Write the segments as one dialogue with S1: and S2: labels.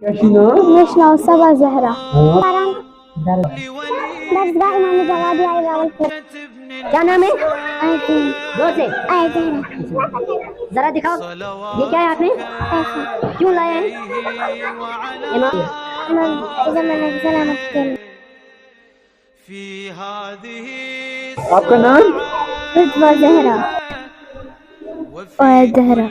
S1: नाम सबा जहरा दरगाह इमाम जवाद रावलपुर।
S2: क्या नाम है? जोर से जरा दिखाओ, ये क्या है आपने क्यों लाया है?
S1: सलामत के लिए।
S3: आपका नाम?
S1: रिजवा जहरा और जहरा।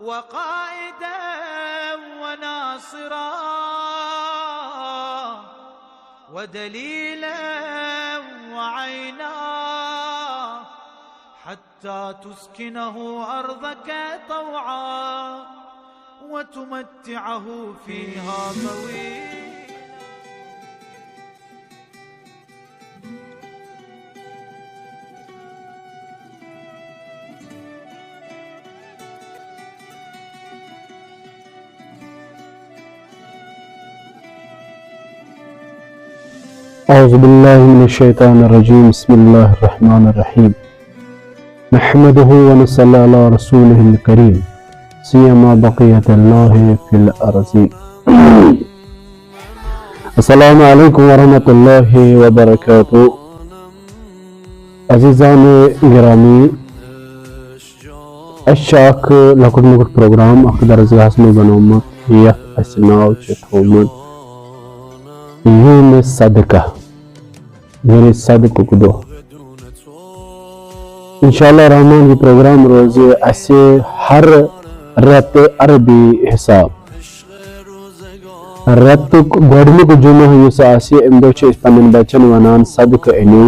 S4: वक़ाइदा वनासिरा वदलीला वअयना हत्ता तुस्किनहु अर्दक तवआ वतुमत्तिअहु फीहा तवीला।
S3: औज़ुबिल्लाहि मिनश्शैतानिर्रजीम बिस्मिल्लाहिर्रहमानिर्रहीम नहमदुहु व नसल्ली अला रसूलिहिल करीम सियमा बक़ियतुल्लाहि फिल अर्ज़ि। अस्सलामु अलैकुम व रहमतुल्लाहि व बरकातुहू। अज़ीज़ान गिरामी, अशाक लकुट मुकुट प्रोग्राम अख दरगाह में बनोमुत यथ अस नाव छ थोमुत यूम सदका यानी सदकुक दो। इंशाअल्लाह रहमान ये प्रोग्राम रोज असे हर रत अरबी हिसाब रतुक गोडनुक जुमा युस आसी एमदो छ पन्न बचन वनान सदक अनु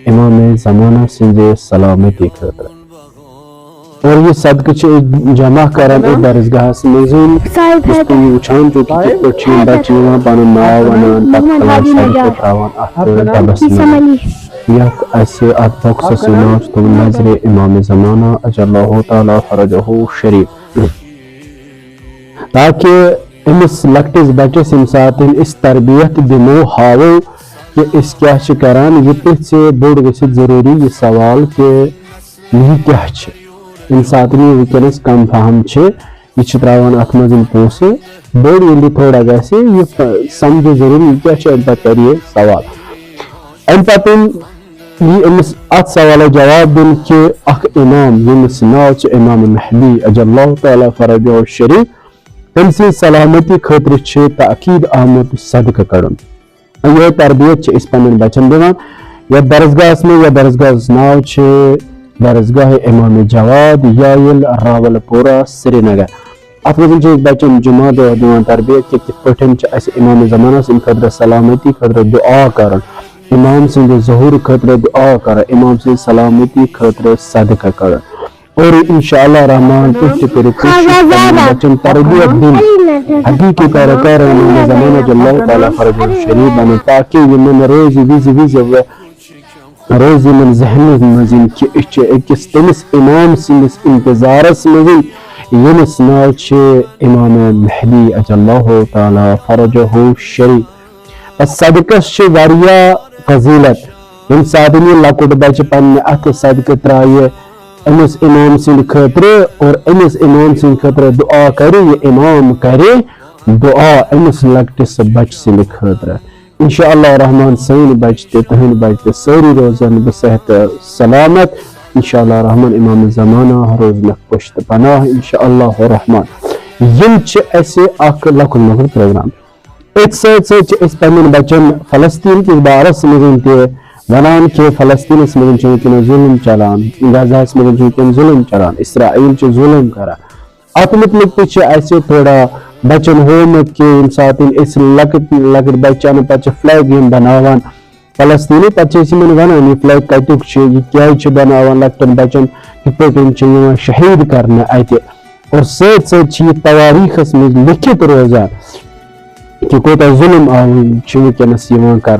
S3: इमाम ज़माना सिंजे सलामती खतर। और ये सदक जमा करन दरगाह में उसको उछान जो कि कोचिन बच्चियां पन नाव वनान तकला सदक त्रावन अतबस्म यक ऐसे अतबक्स सुनाच तो नजर इमाम ज़माना अजल्लाहु ताला फरजहु शरीफ। ताकि इस लक्टिस बच्चे सिमसात इस तरबियत दिमो हावो कि इस क्या करान ये से बोर्ड गसित जरूरी ये सवाल के नहीं क्या सात वनस कम फहम यह त्रावान अत मज पोसे बोड़ ये थोड़ा गसे ये समझ जरूरी क्या कर ये सवाल अम पे अमिस अत सवाल जवाब दिन कि अख इमाम यमिस नाव इमाम महदी अजल्लाहु ताला फरजहु शरीफ तम से सलामती खतर ताकीद आमुत सदक कड़न। यह तरबियत इस पन्न बचन दिवान या दरगाह में या दरगाह नाव दरगाह इमाम जवाद यायल रावलपुरा श्रीनगर। अत मज बचन जुमा दो दिवान तरबियत कि कित इमाम ज़माना सिंह खतर सलामती खतर दुआ कर, इमाम सिंह ज़हूर खतर दुआ कर, इमाम सिंह सलामती खतर सदका कर। और इंशाअल्लाह रहमान बचन तरबियत दिन हकीकी कर इमाम ज़माना जल्लाहु ताला फरजहु शरीफ बने ताकि यमन रोज विज रोज मन जहन मजिन कि अकिस तमिस इमाम सिंस इंतजारस मजिन यमिस नाव इमाम महदी अजल्लाहु ताला फरजहु शरीफ। सदकस वारिया फजीलत यम सादनी लकुट बच्चे पन्न अथ सदक त्राये अमिस इमाम सिंह खतर और अमिस इमाम सिंह खतर दुआ करे ये इमाम करे दुआ अमिस लकटिस बच्चे सिंह खतर। इंशाअल्लाह रहमान सैन बचते तहन बचते सारी रोजन बसेहत सलामत इंशाअल्लाह रहमान इमाम ज़माना रोज न पुश्त पनाह इंशाअल्लाह रहमान। यम ऐसे अख लकुट मुकुट प्रोग्राम इस पन्न बचन फलस्तीन के बारस में वनान के फलस्तीन में जुल्म चलान, गजा में जुल्म चलान, इसराइल जुल्म करा अत मुतलिक ऐसे थोड़ा बचन होमत के साथ इस लकट लकट बच्चन पे फ्लैग बनावान फलस्तीनी पे वन फ्लैग कतुक क्या बनावान लकटन बच्चन कित शहीद करने अत और सत तवारीखस में लिखित रोजान कि कोता जुल्म वनस कर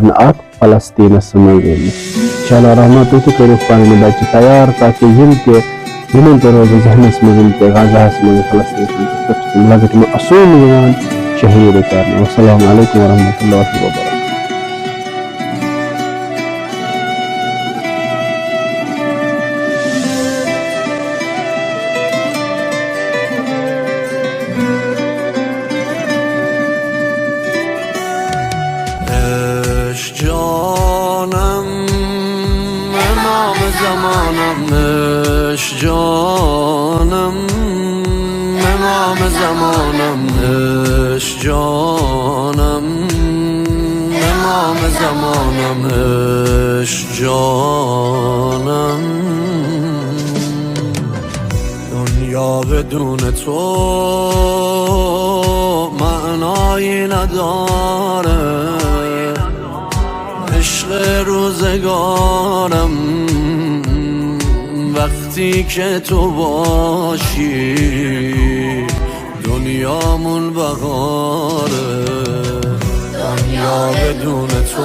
S3: फलस्तीनस मज। इंशाअल्लाह रहमान तुम करो पानी बच्चे तैयार ताकि यमन तो रोज जहनस मज गजास मज फलस्तीन लगट में असूल शहीद करना। अस्सलामु अलैकुम व रहमतुल्लाहि व बरकातुहू।
S5: زمانم جانم امام زمانم جانم امام زمانم جانم دنیا بدون تو معنایی نداره عشق روزگارم وقتی که تو باشی دنیامون بهاره دنیا بدون تو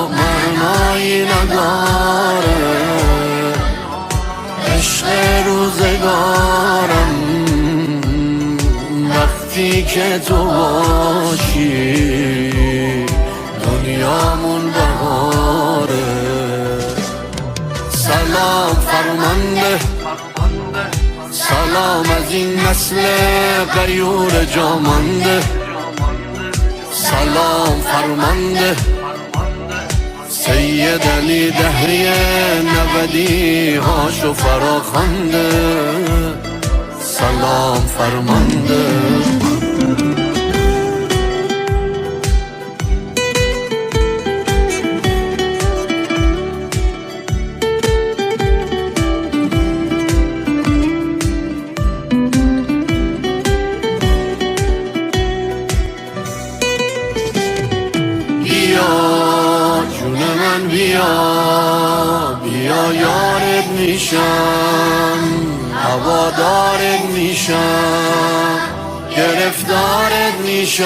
S5: معنایی نداره عشق روزگارم وقتی که تو باشی دنیامون بهاره سلام فرمانده سلام از این نسل غیور جامانده سلام فرمانده سید علی دهری نودی هاشو فراخوانده سلام فرمانده بیا یارت میشم هوادارت میشم گرفتارت میشم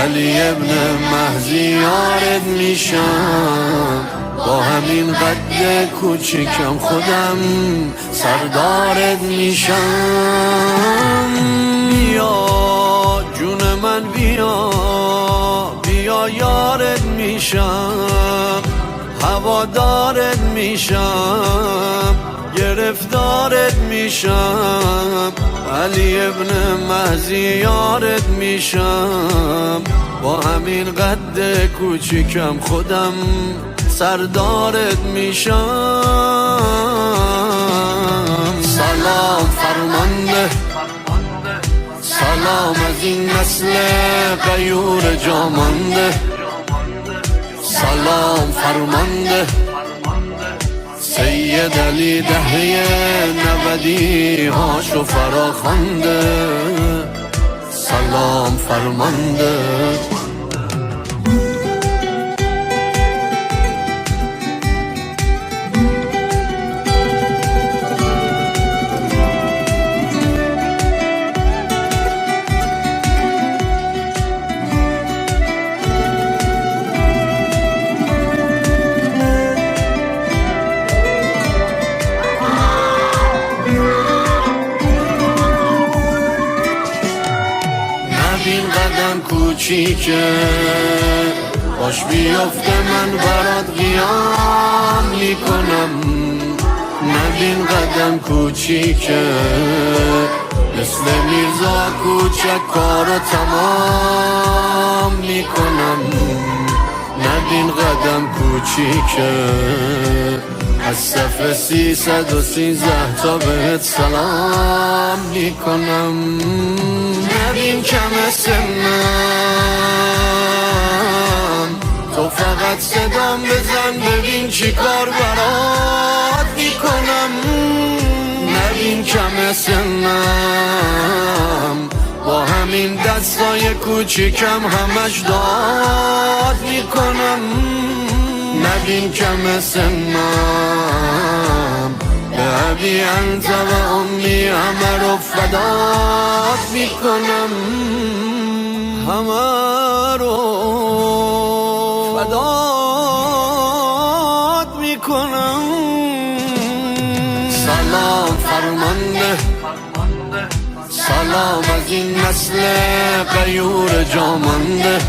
S5: علی ابن مهدی یارت میشم با همین قد کوچیکم خودم سردارت میشم بیا جون من بیا بیا یارت میشم هوادارت میشم گرفتارت میشم علی ابن مهدی یارت میشم با همین قد کوچیکم خودم سردارت میشم سلام فرمانده سلام از این نسل غیور جامانده سلام فرمانده سید علی دهری نودی هاشو فراخوانده سلام فرمانده کوچیکه باش بیافته من برات قیام میکنم نبین قدم کوچیکه مثل میرزا کوچک کارو تمام میکنم نبین قدم کوچیکه از صفحه 313 تا بهت سلام میکنم نبین کم سنم تو فقط صدام بزن ببین چی کار برات میکنم نبین کم سنم با همین دستای کوچیکم همش داد میکنم نبین کم سنم به ابی انت و امی همه رو فدات میکنم همه رو فدات میکنم سلام فرمانده سلام از این نسل غیور جامانده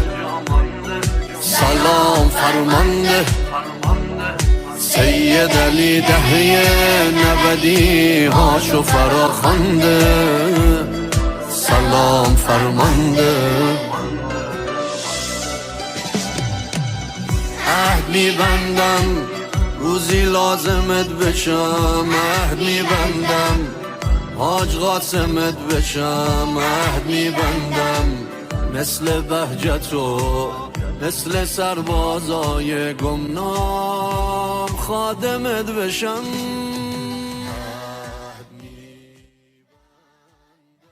S5: سلام فرمانده سید علی دهری نودی هاشو فراخوانده سلام فرمانده عهد میبندم روزی لازمت بشم عهد میبندم حاج قاسمت بشم عهد میبندم مثل بهجت و مثل سربازای گمنام خادمت بشم